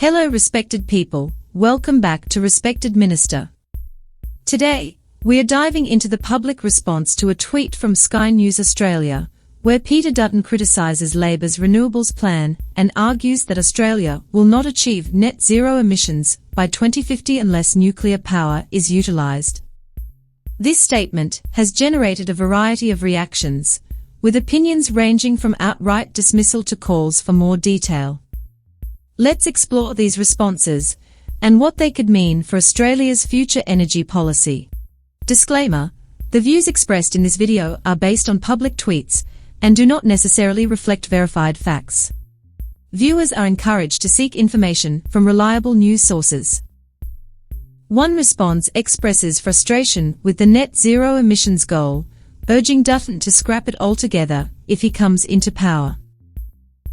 Hello respected people, welcome back to Respected Minister. Today, we are diving into the public response to a tweet from Sky News Australia, where Peter Dutton criticises Labor's renewables plan and argues that Australia will not achieve net zero emissions by 2050 unless nuclear power is utilised. This statement has generated a variety of reactions, with opinions ranging from outright dismissal to calls for more detail. Let's explore these responses and what they could mean for Australia's future energy policy. Disclaimer: the views expressed in this video are based on public tweets and do not necessarily reflect verified facts. Viewers are encouraged to seek information from reliable news sources. One response expresses frustration with the net zero emissions goal, urging Dutton to scrap it altogether if he comes into power.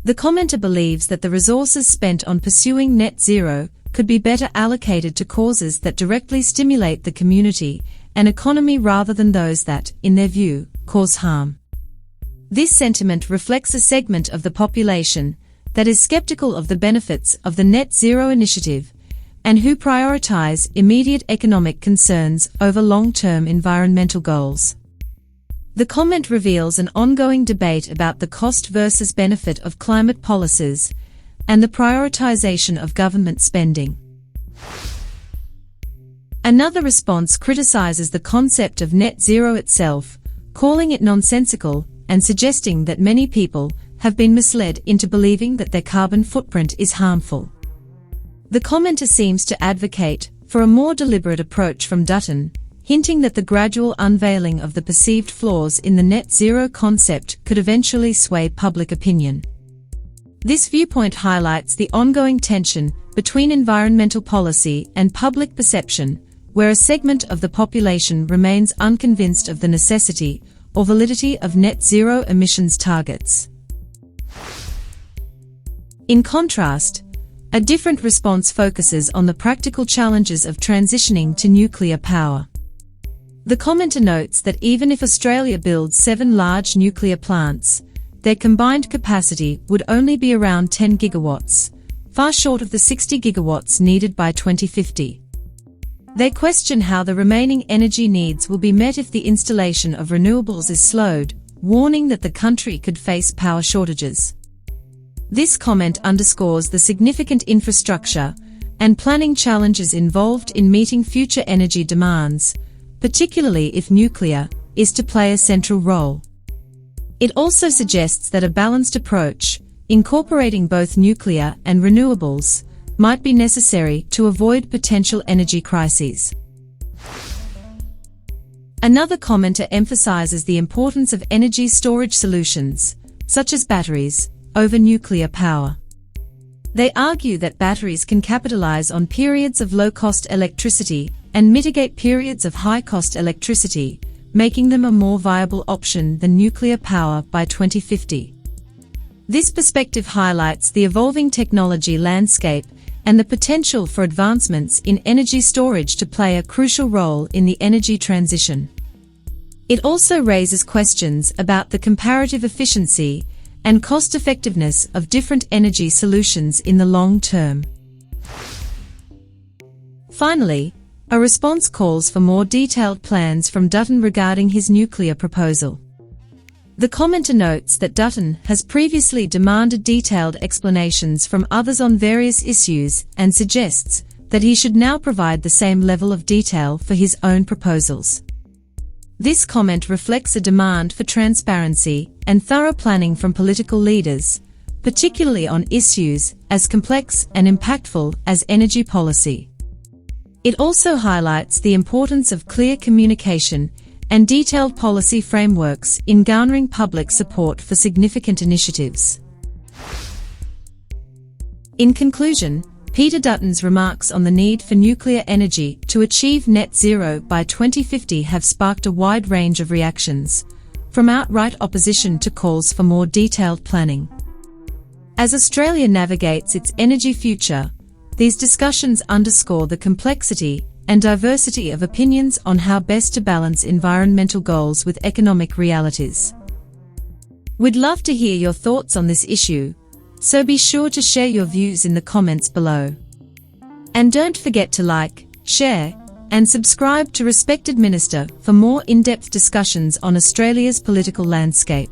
The commenter believes that the resources spent on pursuing net zero could be better allocated to causes that directly stimulate the community and economy rather than those that, in their view, cause harm. This sentiment reflects a segment of the population that is skeptical of the benefits of the net zero initiative and who prioritize immediate economic concerns over long-term environmental goals. The comment reveals an ongoing debate about the cost versus benefit of climate policies and the prioritization of government spending. Another response criticizes the concept of net zero itself, calling it nonsensical and suggesting that many people have been misled into believing that their carbon footprint is harmful. The commenter seems to advocate for a more deliberate approach from Dutton, hinting that the gradual unveiling of the perceived flaws in the net zero concept could eventually sway public opinion. This viewpoint highlights the ongoing tension between environmental policy and public perception, where a segment of the population remains unconvinced of the necessity or validity of net zero emissions targets. In contrast, a different response focuses on the practical challenges of transitioning to nuclear power. The commenter notes that even if Australia builds 7 large nuclear plants, their combined capacity would only be around 10 gigawatts, far short of the 60 gigawatts needed by 2050. They question how the remaining energy needs will be met if the installation of renewables is slowed, warning that the country could face power shortages. This comment underscores the significant infrastructure and planning challenges involved in meeting future energy demands, particularly if nuclear is to play a central role. It also suggests that a balanced approach, incorporating both nuclear and renewables, might be necessary to avoid potential energy crises. Another commenter emphasizes the importance of energy storage solutions, such as batteries, over nuclear power. They argue that batteries can capitalize on periods of low-cost electricity and mitigate periods of high-cost electricity, making them a more viable option than nuclear power by 2050. This perspective highlights the evolving technology landscape and the potential for advancements in energy storage to play a crucial role in the energy transition. It also raises questions about the comparative efficiency and cost-effectiveness of different energy solutions in the long term. Finally, a response calls for more detailed plans from Dutton regarding his nuclear proposal. The commenter notes that Dutton has previously demanded detailed explanations from others on various issues and suggests that he should now provide the same level of detail for his own proposals. This comment reflects a demand for transparency and thorough planning from political leaders, particularly on issues as complex and impactful as energy policy. It also highlights the importance of clear communication and detailed policy frameworks in garnering public support for significant initiatives. In conclusion, Peter Dutton's remarks on the need for nuclear energy to achieve net zero by 2050 have sparked a wide range of reactions, from outright opposition to calls for more detailed planning. As Australia navigates its energy future, these discussions underscore the complexity and diversity of opinions on how best to balance environmental goals with economic realities. We'd love to hear your thoughts on this issue. so be sure to share your views in the comments below. And don't forget to like, share, and subscribe to Respected Minister for more in-depth discussions on Australia's political landscape.